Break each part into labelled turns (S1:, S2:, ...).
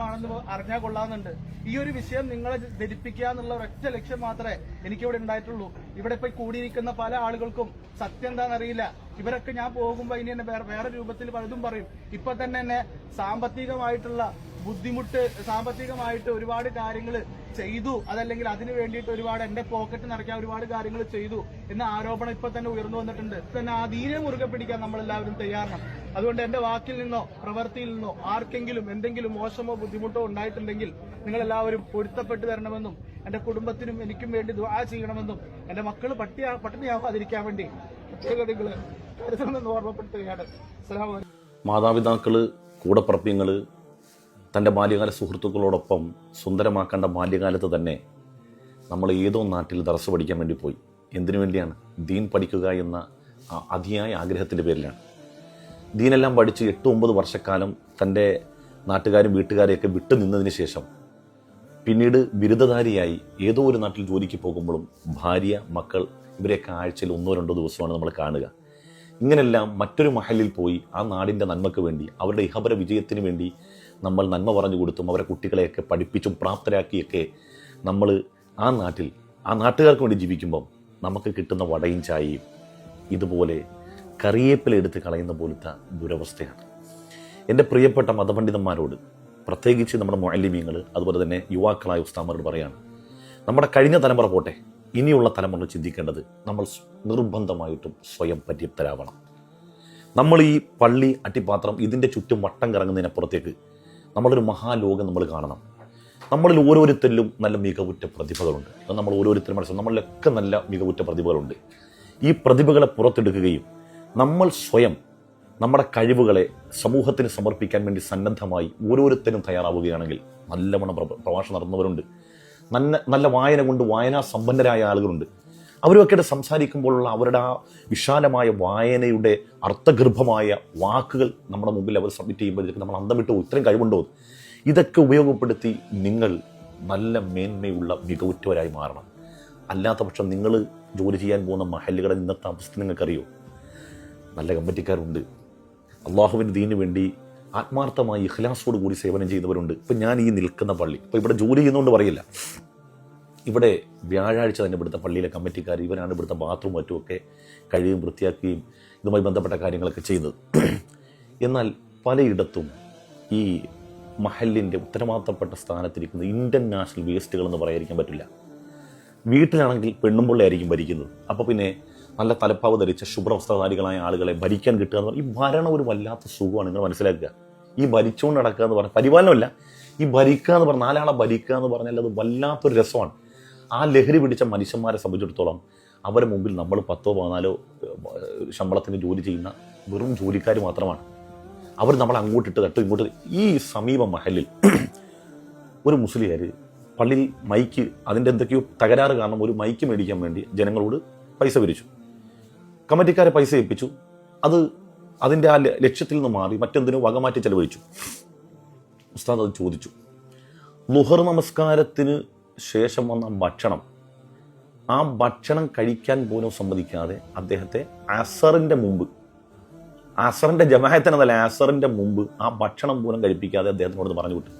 S1: ആണെന്ന് അറിഞ്ഞാൽ കൊള്ളാമെന്നുണ്ട്. ഈ ഒരു വിഷയം നിങ്ങളെ ധരിപ്പിക്കുക എന്നുള്ള ഒരൊറ്റ ലക്ഷ്യം മാത്രമേ എനിക്കിവിടെ ഉണ്ടായിട്ടുള്ളൂ. ഇവിടെ ഇപ്പൊ കൂടിയിരിക്കുന്ന പല ആളുകൾക്കും സത്യം എന്താണെന്നറിയില്ല. ഇവരൊക്കെ ഞാൻ പോകുമ്പോ ഇനി എന്നെ വേറെ രൂപത്തിൽ പലതും പറയും. ഇപ്പൊ തന്നെ എന്നെ സാമ്പത്തികമായിട്ടുള്ള ബുദ്ധിമുട്ട്, സാമ്പത്തികമായിട്ട് ഒരുപാട് കാര്യങ്ങൾ ചെയ്തു, അതല്ലെങ്കിൽ അതിന് വേണ്ടിയിട്ട് ഒരുപാട് എന്റെ പോക്കറ്റ് നിറയ്ക്കാൻ ഒരുപാട് കാര്യങ്ങൾ ചെയ്തു എന്ന ആരോപണം ഇപ്പൊ തന്നെ ഉയർന്നു വന്നിട്ടുണ്ട്. തന്നെ ആ ദീനെ മുറുകെ പിടിക്കാൻ നമ്മളെല്ലാവരും തയ്യാറാണ്. അതുകൊണ്ട് എന്റെ വാക്കിൽ നിന്നോ പ്രവൃത്തിയിൽ നിന്നോ ആർക്കെങ്കിലും എന്തെങ്കിലും മോശമോ ബുദ്ധിമുട്ടോ ഉണ്ടായിട്ടുണ്ടെങ്കിൽ നിങ്ങളെല്ലാവരും പൊരുത്തപ്പെട്ടു തരണമെന്നും എന്റെ കുടുംബത്തിനും എനിക്കും വേണ്ടി ദുആ ചെയ്യണമെന്നും എന്റെ മക്കൾ പട്ടിണിയാവാതിരിക്കാൻ വേണ്ടി പ്രത്യേകതകള് കരുതണമെന്ന് ഓർമ്മപ്പെടുത്തുകയാണ്. അസ്സലാമു അലൈക്കും.
S2: മാതാപിതാക്കള്, കൂടപ്പറപ്പിങ്ങള് തൻ്റെ ബാല്യകാല സുഹൃത്തുക്കളോടൊപ്പം സുന്ദരമാക്കേണ്ട ബാല്യകാലത്ത് തന്നെ നമ്മൾ ഏതോ നാട്ടിൽ ദർസ് പഠിക്കാൻ വേണ്ടി പോയി. എന്തിനു വേണ്ടിയാണ്? ദീൻ പഠിക്കുക എന്ന അതിയായ ആഗ്രഹത്തിൻ്റെ പേരിലാണ്. ദീനെല്ലാം പഠിച്ച് 8-9 വർഷക്കാലം തൻ്റെ നാട്ടുകാരും വീട്ടുകാരെയൊക്കെ വിട്ടു നിന്നതിന് ശേഷം പിന്നീട് ബിരുദധാരിയായി ഏതോ ഒരു നാട്ടിൽ ജോലിക്ക് പോകുമ്പോഴും ഭാര്യ, മക്കൾ ഇവരെയൊക്കെ ആഴ്ചയിൽ 1-2 ദിവസമാണ് നമ്മൾ കാണുക. ഇങ്ങനെല്ലാം മറ്റൊരു മഹലിൽ പോയി ആ നാടിൻ്റെ നന്മയ്ക്ക് വേണ്ടി, അവരുടെ ഇഹപര വിജയത്തിന് വേണ്ടി നമ്മൾ നന്മ പറഞ്ഞു കൊടുത്തും അവരെ കുട്ടികളെയൊക്കെ പഠിപ്പിച്ചും പ്രാപ്തരാക്കിയൊക്കെ നമ്മൾ ആ നാട്ടുകാർക്ക് വേണ്ടി ജീവിക്കുമ്പം നമുക്ക് കിട്ടുന്ന വടയും ചായയും ഇതുപോലെ കറിയേപ്പില എടുത്ത് കളയുന്ന പോലത്തെ ദുരവസ്ഥയാണ്. എൻ്റെ പ്രിയപ്പെട്ട മതപണ്ഡിതന്മാരോട്, പ്രത്യേകിച്ച് നമ്മുടെ മുഅല്ലിമീങ്ങൾ, അതുപോലെ തന്നെ യുവാക്കളായ ഉസ്താദന്മാരോട് പറയാണ്, നമ്മുടെ കഴിഞ്ഞ തലമുറ പോട്ടെ, ഇനിയുള്ള തലമുറ ചിന്തിക്കേണ്ടത് നമ്മൾ നിർബന്ധമായിട്ടും സ്വയം പര്യാപ്തരാവണം. നമ്മൾ ഈ പള്ളി, അട്ടിപ്പാത്രം ഇതിൻ്റെ ചുറ്റും വട്ടം കറങ്ങുന്നതിനപ്പുറത്തേക്ക് നമ്മളൊരു മഹാലോകം നമ്മൾ കാണണം. നമ്മളിൽ ഓരോരുത്തരിലും നല്ല മികവുറ്റ പ്രതിഭകളുണ്ട്. അത് നമ്മൾ ഓരോരുത്തരും മനസ്സിലാക്കും. നമ്മളിലൊക്കെ നല്ല മികവുറ്റ പ്രതിഭകളുണ്ട്. ഈ പ്രതിഭകളെ പുറത്തെടുക്കുകയും നമ്മൾ സ്വയം നമ്മുടെ കഴിവുകളെ സമൂഹത്തിന് സമർപ്പിക്കാൻ വേണ്ടി സന്നദ്ധമായി ഓരോരുത്തരും തയ്യാറാവുകയാണെങ്കിൽ നല്ലവണ്ണം പ്രഭാഷണം നടന്നവരുണ്ട്. നല്ല വായന കൊണ്ട് വായനാ സമ്പന്നരായ ആളുകളുണ്ട്. അവരുമൊക്കെ സംസാരിക്കുമ്പോഴുള്ള അവരുടെ ആ വിശാലമായ വായനയുടെ അർത്ഥഗർഭമായ വാക്കുകൾ നമ്മുടെ മുമ്പിൽ അവർ സബ്മിറ്റ് ചെയ്യുമ്പോഴത്തേക്ക് നമ്മൾ അന്തം വിട്ടു പോകും. ഇത്രയും കഴിവുണ്ടോ? ഇതൊക്കെ ഉപയോഗപ്പെടുത്തി നിങ്ങൾ നല്ല മേന്മയുള്ള മികവുറ്റവരായി മാറണം. അല്ലാത്ത പക്ഷം നിങ്ങൾ ജോലി ചെയ്യാൻ പോകുന്ന മഹല്ലുകളുടെ ഇന്നത്തെ അവസ്ഥ നിങ്ങൾക്കറിയോ? നല്ല കമ്മിറ്റിക്കാരുണ്ട്, അള്ളാഹുവിൻ്റെ ദീനിന് വേണ്ടി ആത്മാർത്ഥമായി ഇഖ്ലാസോട് കൂടി സേവനം ചെയ്യുന്നവരുണ്ട്. ഇപ്പം ഞാൻ ഈ നിൽക്കുന്ന പള്ളി, ഇപ്പോൾ ഇവിടെ ജോലി ചെയ്യുന്നതുകൊണ്ട് പറയില്ല, ഇവിടെ വ്യാഴാഴ്ച തന്നെ ഇവിടുത്തെ പള്ളിയിലെ കമ്മിറ്റിക്കാർ ഇവരാണ് ഇവിടുത്തെ ബാത്റൂം മറ്റുമൊക്കെ കഴുകുകയും വൃത്തിയാക്കുകയും ഇതുമായി ബന്ധപ്പെട്ട കാര്യങ്ങളൊക്കെ ചെയ്യുന്നത്. എന്നാൽ പലയിടത്തും ഈ മഹലിൻ്റെ ഉത്തരവാദിത്തപ്പെട്ട സ്ഥാനത്തിരിക്കുന്ന ഇന്ത്യൻ നാഷണൽ വേസ്റ്റുകൾ എന്ന് പറയാതിരിക്കാൻ പറ്റില്ല. വീട്ടിലാണെങ്കിൽ പെണ്ണുമ്പുള്ളയായിരിക്കും ഭരിക്കുന്നത്. അപ്പോൾ പിന്നെ നല്ല തലപ്പാവ് ധരിച്ച ശുഭ്രവസ്ത്രധാരികളായ ആളുകളെ ഭരിക്കാൻ കിട്ടുക എന്ന് പറഞ്ഞാൽ ഈ ഭരണം ഒരു വല്ലാത്ത സുഖമാണ്. നിങ്ങൾ മനസ്സിലാക്കുക. ഈ ഭരിച്ചുകൊണ്ട് നടക്കുക എന്ന് പറഞ്ഞാൽ പരിപാലനമല്ല, ഈ ഭരിക്കുക എന്ന് പറഞ്ഞാൽ 4 ആളെ ഭരിക്കുക എന്ന് പറഞ്ഞാൽ അത് വല്ലാത്തൊരു രസമാണ്. ആ ലഹരി പിടിച്ച മനുഷ്യന്മാരെ സംബന്ധിച്ചിടത്തോളം അവരുടെ മുമ്പിൽ നമ്മൾ 10-14 ശമ്പളത്തിന് ജോലി ചെയ്യുന്ന വെറും ജോലിക്കാർ മാത്രമാണ്. അവർ നമ്മൾ അങ്ങോട്ടിട്ട് തട്ടും ഇങ്ങോട്ട്. ഈ സമീപ മഹലിൽ ഒരു മുസ്ലിയാർ പള്ളിയിൽ മൈക്ക്, അതിൻ്റെ എന്തൊക്കെയോ തകരാറ് കാരണം ഒരു മൈക്ക് മേടിക്കാൻ വേണ്ടി ജനങ്ങളോട് പൈസ പിരിച്ചു. കമ്മിറ്റിക്കാരെ പൈസ ഏൽപ്പിച്ചു. അതിൻ്റെ ആ ലക്ഷ്യത്തിൽ നിന്ന് മാറി മറ്റെന്തിനോ വകമാറ്റി ചെലവഴിച്ചു. ഉസ്താദ് അത് ചോദിച്ചു. ളുഹർ നമസ്കാരത്തിന് ശേഷം വന്ന ഭക്ഷണം, ആ ഭക്ഷണം കഴിക്കാൻ പോലും സമ്മതിക്കാതെ അദ്ദേഹത്തെ അസറിൻ്റെ മുമ്പ്, അസറിൻ്റെ ജമാഅത്തിനല്ല അസറിൻ്റെ മുമ്പ് ആ ഭക്ഷണം പോലും കഴിപ്പിക്കാതെ അദ്ദേഹത്തിനോട് പറഞ്ഞു വിട്ടു.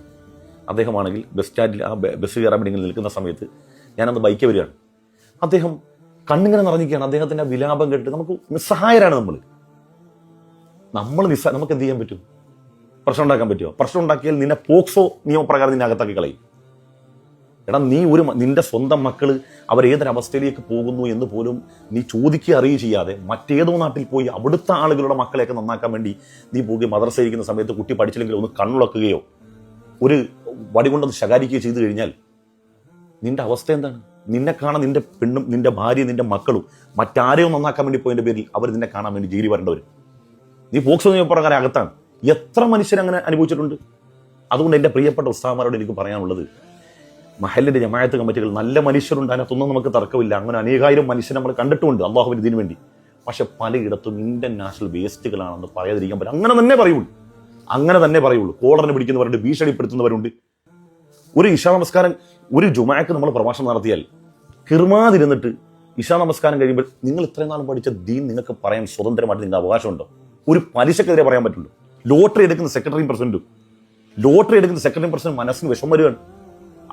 S2: അദ്ദേഹമാണെങ്കിൽ ബസ് സ്റ്റാൻഡിൽ ആ ബസ് കയറാൻ വേണ്ടി നിൽക്കുന്ന സമയത്ത് ഞാനന്ന് ബൈക്ക് വരികയാണ്. അദ്ദേഹം കണ്ണിങ്ങനെ നിറഞ്ഞിരിക്കുകയാണ്. അദ്ദേഹത്തിൻ്റെ വിലാപം കേട്ട് നമുക്ക് നിസ്സഹായരാണ്. നമുക്ക് എന്ത് ചെയ്യാൻ പറ്റും? പ്രശ്നം ഉണ്ടാക്കാൻ പറ്റുമോ? പ്രശ്നം ഉണ്ടാക്കിയാൽ നിന്നെ പോക്സോ നിയമപ്രകാരം നിന്നെ അകത്താക്കി കളയും. എടാ, നിന്റെ സ്വന്തം മക്കൾ അവരേതൊരവസ്ഥയിലേക്ക് പോകുന്നു എന്ന് പോലും നീ ചോദിക്കുക അറിയുക ചെയ്യാതെ മറ്റേതോ നാട്ടിൽ പോയി അവിടുത്തെ ആളുകളുടെ മക്കളെയൊക്കെ നന്നാക്കാൻ വേണ്ടി നീ പോയി മദ്രസയിരിക്കുന്ന സമയത്ത് കുട്ടി പഠിച്ചില്ലെങ്കിൽ ഒന്ന് കണ്ണുളക്കുകയോ ഒരു വടി കൊണ്ടൊന്ന് ശകാരിക്കുകയോ ചെയ്തു കഴിഞ്ഞാൽ നിന്റെ അവസ്ഥ എന്താണ്? നിന്നെ കാണാൻ നിന്റെ പെണ്ണും നിന്റെ ഭാര്യയും നിന്റെ മക്കളും മറ്റാരെയോ നന്നാക്കാൻ വേണ്ടി പോയതിൻ്റെ പേരിൽ അവർ നിന്നെ കാണാൻ വേണ്ടി ജയിലിൽ വരേണ്ടവർ. നീ പോക്സോ നിയമപ്രകാരം അകത്താണ്. എത്ര മനുഷ്യരങ്ങനെ അനുഭവിച്ചിട്ടുണ്ട്. അതുകൊണ്ട് എൻ്റെ പ്രിയപ്പെട്ട ഉസ്താദന്മാരോട് എനിക്ക് പറയാനുള്ളത്, മഹല്ലിൻ്റെ ജമാഅത്ത് കമ്മിറ്റികൾ നല്ല മനുഷ്യരുണ്ട്, അതിനകത്തൊന്നും നമുക്ക് തർക്കമില്ല. അങ്ങനെ അനേകായിരം മനുഷ്യർ നമ്മൾ കണ്ടിട്ടുമുണ്ട് അള്ളാഹുവിന് ഇതിനു വേണ്ടി. പക്ഷെ പലയിടത്തും ഇന്ത്യൻ നാഷണൽ വേസ്റ്റുകളാണെന്ന് പറയാതിരിക്കാൻ പറ്റും. അങ്ങനെ തന്നെ പറയുള്ളൂ. കോളറിന് പിടിക്കുന്നവരുണ്ട്, ഭീഷണിപ്പെടുത്തുന്നവരുണ്ട്. ഒരു ഇശാ നമസ്കാരം, ഒരു ജുമാക്ക് നമ്മൾ പ്രഭാഷണം നടത്തിയാൽ കിർമാതിരുന്നിട്ട് ഇശാ നമസ്കാരം കഴിയുമ്പോൾ നിങ്ങൾ ഇത്രയും നാളും പഠിച്ച ദീൻ നിങ്ങൾക്ക് പറയാൻ സ്വതന്ത്രമായിട്ട് നിങ്ങൾക്ക് അവകാശമുണ്ടോ? ഒരു പലിശക്കെതിരെ പറയാൻ പറ്റുള്ളൂ. ലോട്ടറി എടുക്കുന്ന സെക്രട്ടറിയും പ്രസിഡന്റും ലോട്ടറി എടുക്കുന്ന സെക്കൻഡ് പേഴ്സൺ മനസ്സിന് വിഷമം വരികയാണ്.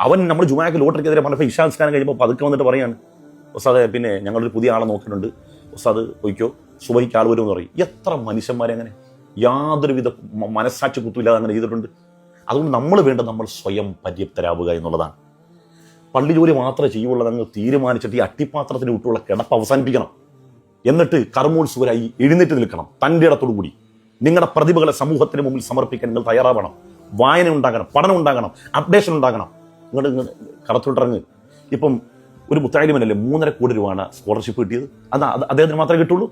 S2: അവൻ നമ്മൾ ജുമാക്ക് ലോട്ടറിക്കെതിരെ പറഞ്ഞപ്പോൾ ഇഷാസ്കാരം കഴിയുമ്പോൾ പതുക്കെ വന്നിട്ട് പറയാണ്, ഉസ്താദെ പിന്നെ ഞങ്ങളൊരു പുതിയ ആളെ നോക്കുന്നുണ്ട്, ഉസ്താദ് പോയിക്കോ, സുബഹിക്ക് ആൾ വരുമെന്ന് പറയും. എത്ര മനുഷ്യന്മാരെ അങ്ങനെ യാതൊരുവിധ മനസ്സാക്ഷി കുത്തുമില്ലാതെ അങ്ങനെ ചെയ്തിട്ടുണ്ട്. അതുകൊണ്ട് നമ്മൾ വേണ്ടത് നമ്മൾ സ്വയം പര്യാപ്തരാവുക എന്നുള്ളതാണ്. പള്ളി ജോലി മാത്രമേ ചെയ്യുള്ളൂ അങ്ങ് തീരുമാനിച്ചിട്ട് ഈ അട്ടിപ്പാത്രത്തിന് വിട്ടുള്ള കിടപ്പ് അവസാനിപ്പിക്കണം. എന്നിട്ട് കർമ്മോത്സുകരായി എഴുന്നേറ്റ് നിൽക്കണം. തൻ്റെ ഇടത്തോടു കൂടി നിങ്ങളുടെ പ്രതിഭകളെ സമൂഹത്തിന് മുമ്പിൽ സമർപ്പിക്കാൻ നിങ്ങൾ തയ്യാറാവണം. വായന ഉണ്ടാകണം, പഠനം ഉണ്ടാകണം, അപ്ഡേഷൻ ഉണ്ടാകണം. നിങ്ങൾ കടത്തോട്ടിറങ്ങ്. ഇപ്പം ഒരു മുത്താലിമനല്ലേ 3.5 കോടി രൂപയാണ് സ്കോളർഷിപ്പ് കിട്ടിയത്. അത് അദ്ദേഹത്തിന് മാത്രമേ കിട്ടുള്ളൂ.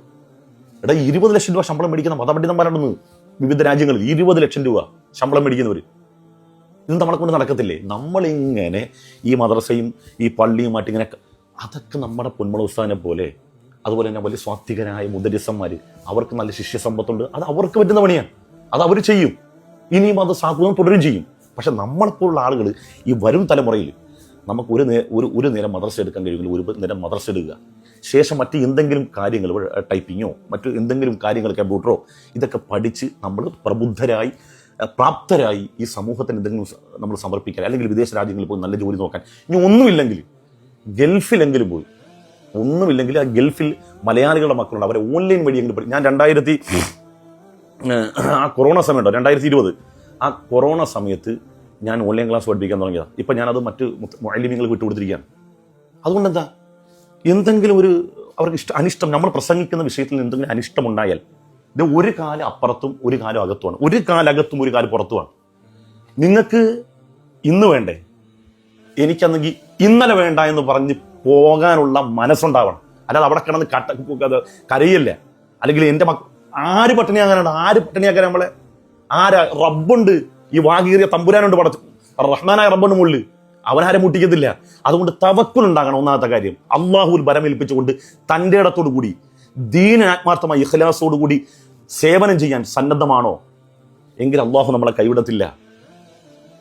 S2: 20 ലക്ഷം രൂപ ശമ്പളം മേടിക്കുന്ന മതപണ്ഡിതന്മാരുണ്ടെന്ന് വിവിധ രാജ്യങ്ങളിൽ. 20 ലക്ഷം രൂപ ശമ്പളം മേടിക്കുന്നവർ. ഇത് നമ്മളെ കൊണ്ട് നടക്കത്തില്ലേ? നമ്മളിങ്ങനെ ഈ മദ്രസയും ഈ പള്ളിയുമായിട്ട് ഇങ്ങനെ, അതൊക്കെ നമ്മുടെ പൊന്മള ഉസ്താദിനെ പോലെ, അതുപോലെ തന്നെ വലിയ സ്വാത്വികരായ മുദരിസന്മാർ, അവർക്ക് നല്ല ശിഷ്യസമ്പത്തുണ്ട്. അത് അവർക്ക് പറ്റുന്ന പണിയാണ്, അത് അവർ ചെയ്യും. ഇനിയും അത് സാധുവും തുടരും ചെയ്യും. പക്ഷെ നമ്മളെപ്പോലുള്ള ആളുകൾ ഈ വരും തലമുറയിൽ നമുക്ക് ഒരു നേരം മദ്രസ എടുക്കാൻ കഴിയുമെങ്കിൽ ഒരു നേരം മദ്രസ എടുക്കുക. ശേഷം മറ്റ് എന്തെങ്കിലും കാര്യങ്ങൾ, ടൈപ്പിങ്ങോ മറ്റു എന്തെങ്കിലും കാര്യങ്ങൾ, കമ്പ്യൂട്ടറോ ഇതൊക്കെ പഠിച്ച് നമ്മൾ പ്രബുദ്ധരായി പ്രാപ്തരായി ഈ സമൂഹത്തിന് എന്തെങ്കിലും നമ്മൾ സമർപ്പിക്കാൻ, അല്ലെങ്കിൽ വിദേശ രാജ്യങ്ങളിൽ പോയി നല്ല ജോലി നോക്കാൻ. ഇനി ഒന്നുമില്ലെങ്കിൽ ഗൾഫിലെങ്കിലും പോയി, ഒന്നുമില്ലെങ്കിൽ ആ ഗൾഫിൽ മലയാളികളുടെ മക്കളുണ്ട്, അവരെ ഓൺലൈൻ വഴിയെങ്കിലും പഠിക്കും. ഞാൻ ആ കൊറോണ സമയമുണ്ടോ 2020, ആ കൊറോണ സമയത്ത് ഞാൻ ഓൺലൈൻ ക്ലാസ് പഠിപ്പിക്കാൻ തുടങ്ങിയതാണ്. ഇപ്പം ഞാനത് മറ്റ് മുഅല്ലിമീങ്ങൾക്ക് വിട്ടുകൊടുത്തിരിക്കുകയാണ്. അതുകൊണ്ട് എന്താ, എന്തെങ്കിലും ഒരു അവർക്ക് അനിഷ്ടം, നമ്മൾ പ്രസംഗിക്കുന്ന വിഷയത്തിൽ എന്തെങ്കിലും അനിഷ്ടമുണ്ടായാൽ ഇത് ഒരു കാലം അപ്പുറത്തും ഒരു കാലം അകത്തുമാണ്, ഒരു കാലകത്തും ഒരു കാലം പുറത്തുമാണ്. നിങ്ങൾക്ക് ഇന്ന് വേണ്ടേ, എനിക്കന്നെങ്കിൽ ഇന്നലെ വേണ്ട എന്ന് പറഞ്ഞ് പോകാനുള്ള മനസ്സുണ്ടാവണം. അല്ലാതെ അവിടെ കിടന്ന് കരയല്ല. അല്ലെങ്കിൽ എൻ്റെ ആര് പട്ടിണിയാകാനാണ്, ആര് പട്ടിണിയാക്കാൻ നമ്മളെ? റബ്ബുണ്ട്, ഈ വാഗീറിയ തമ്പുരാനുണ്ട്, റഹ്മാനായ റബ്ബുണ്ട് മുള്ളിൽ, അവനാരെ മുട്ടിക്കത്തില്ല. അതുകൊണ്ട് തവക്കുലുണ്ടാകണം. ഒന്നാമത്തെ കാര്യം, അള്ളാഹുവിൽ ബരമേൽപ്പിച്ചുകൊണ്ട് തൻ്റെ ഇടത്തോടു കൂടി ദീന ആത്മാർത്ഥമായി ഇഖ്ലാസോടു കൂടി സേവനം ചെയ്യാൻ സന്നദ്ധമാണോ എങ്കിൽ അള്ളാഹു നമ്മളെ കൈവിടത്തില്ല.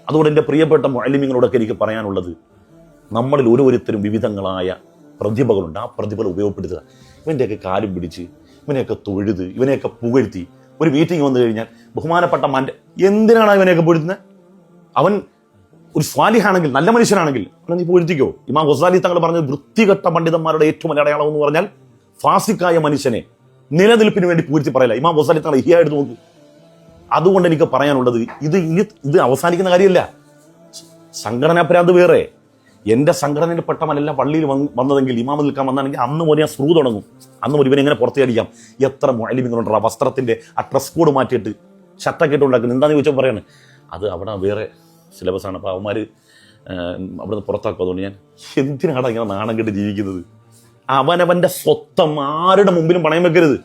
S2: അതുകൊണ്ട് എൻ്റെ പ്രിയപ്പെട്ട മുഅല്ലിമീങ്ങളോടൊക്കെ എനിക്ക് പറയാനുള്ളത്, നമ്മളിൽ ഓരോരുത്തരും വിവിധങ്ങളായ പ്രതിഭകളുണ്ട്. ആ പ്രതിഭകൾ ഉപയോഗപ്പെടുത്തുക. ഇവൻ്റെയൊക്കെ കാലും പിടിച്ച്, ഇവനെയൊക്കെ തൊഴുത്, ഇവനെയൊക്കെ പുകഴ്ത്തി ഒരു മീറ്റിംഗ് വന്നു കഴിഞ്ഞാൽ ബഹുമാനപ്പെട്ട എന്തിനാണ് ഇവനെയൊക്കെ പൊഴുത്തുന്നത്? അവൻ ഒരു സ്വാലിഹാണെങ്കിൽ, നല്ല മനുഷ്യനാണെങ്കിൽ അവനെ നീ പൊഴുത്തിക്കോ. ഇമാം ഗസാലി തങ്ങൾ പറഞ്ഞ വൃത്തികെട്ട പണ്ഡിതന്മാരുടെ ഏറ്റവും വലിയ അടയാളം എന്ന് പറഞ്ഞാൽ ഫാസിക്കായ മനുഷ്യനെ നിലനിൽപ്പിന് വേണ്ടി പൂഴ്ത്തി പറയില്ല. ഇമാം ഗസാലി തങ്ങൾ ഇഹിയ എടുത്ത് നോക്ക്. അതുകൊണ്ട് എനിക്ക് പറയാനുള്ളത്, ഇത് അവസാനിക്കുന്ന കാര്യമല്ല. സംഘടനാ പ്രാന്ത് വേറെ. എൻ്റെ സംഘടനയിൽപ്പെട്ടവനല്ല പള്ളിയിൽ വന്നതെങ്കിൽ, ഇമാമ നിൽക്കാൻ വന്നാണെങ്കിൽ അന്ന് പോലെ ഞാൻ സ്രൂ തുടങ്ങും. അന്ന് പോലെ ഇവനെങ്ങനെ പുറത്തേടിക്കാം. എത്ര മുഅല്ലിമീങ്ങളുണ്ട് ആ വസ്ത്രത്തിൻ്റെ ആ ഡ്രസ് കോഡ് മാറ്റിയിട്ട് ഷർട്ടൊക്കെ ഇട്ട് ഉണ്ടാക്കുന്നത്. എന്താണെന്ന് ചോദിച്ചാൽ പറയാണ്, അത് അവിടെ വേറെ സിലബസാണ്, അപ്പോൾ അവന്മാർ അവിടെ നിന്ന് പുറത്താക്കും. അതുകൊണ്ട് ഞാൻ എന്തിനാണ് ഇങ്ങനെ നാണം കെട്ട് ജീവിക്കുന്നത്? അവനവൻ്റെ സ്വത്തം ആരുടെ മുമ്പിലും പണയം വെക്കരുത്.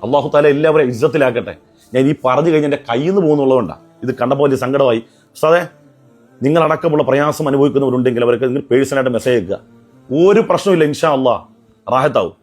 S2: അള്ളാഹു താല എല്ലാവരെയും ഇസ്സത്തിലാക്കട്ടെ. ഞാൻ ഈ പറഞ്ഞു കഴിഞ്ഞ് എൻ്റെ കയ്യിൽ നിന്ന് പോകുന്നുള്ളതുകൊണ്ടാണ് ഇത് കണ്ടപ്പോൾ വലിയ സങ്കടമായി. സാറേ, നിങ്ങളടക്കമുള്ള പ്രയാസം അനുഭവിക്കുന്നവരുണ്ടെങ്കിൽ അവർക്ക് പേഴ്സണലായിട്ട് മെസ്സേജ് അയക്കുക. ഒരു പ്രശ്നമില്ല, ഇൻഷാ അള്ളാഹ് റാഹത്താവും.